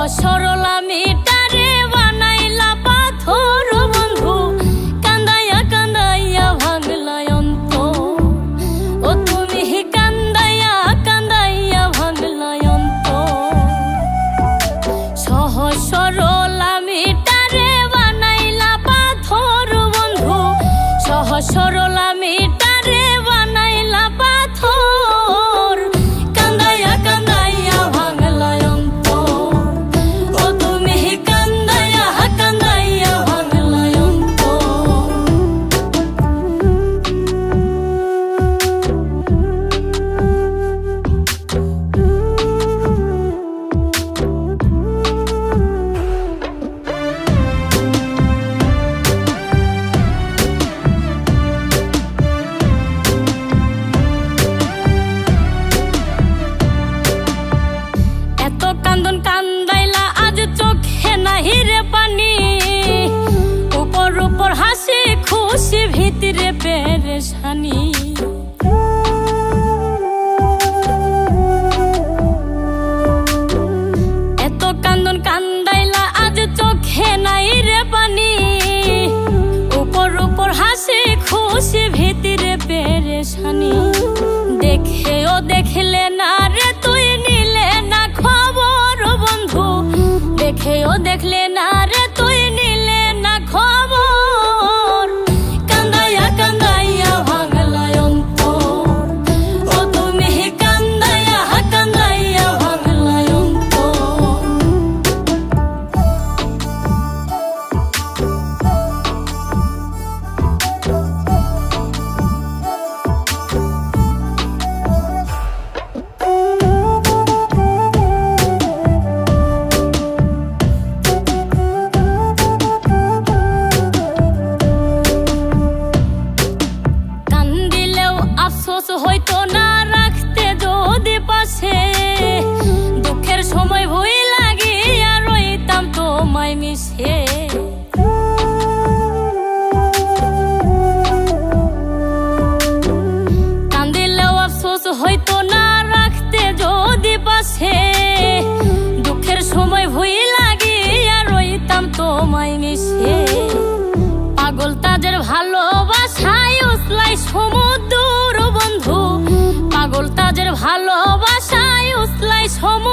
সরল আমি তারে বানাইলা পাথর বন্ধু, কান্দাইয়া কান্দাইয়া ভাঙলা অন্তর। ও তুমি কান্দাইয়া কান্দাইয়া ভাঙলা অন্তর। সহজ সরল আমি তারে বানাইলা পাথর বন্ধু, সহজ সরল আমি তারে বানাইলা পাথর। কান্দাইয়া কান্দাইয়া ভাঙলা অন্তর। ও তুমি কান্দাইয়া কান্দাইয়া ভাঙলা অন্তর। এত কান্দন কান্দাইলা আজ চোখে নাহি রে পানি, উপর উপর হাসি খুশি ভিতরে পেরেশানি। এত কান্দন কান্দাইলা আজ চোখে নাই রে পানি, উপর উপর হাসি খুশি ভিতরে পেরেশানি। দেখেও দেখলে না রে তুই নিলে না খবর বন্ধু, দেখেও দেখলে না রে তুই নিলে না খবর। কান্দাইয়া কান্দাইয়া ভাঙলা অন্তর। ও তুমি কান্দাইয়া কান্দাইয়া ভাঙলা অন্তর। কান্দিলেও আফসোস হইতো না রাখতে যদি পাশে, দুঃখের সময় ভুই লাগিয়া রইতাম তোমায় মিশে। কান্দিলেও আফসোস হইতো না রাখতে যদি পাশে, দুঃখের সময় ভুই লাগিয়া রইতাম তোমায় মিশে। পাগল তাজের ভালোবাসায় উছলাই সমুদ্র বন্ধু, পাগল তাজের ভালোবাসায় উছলাই সমুদ্র।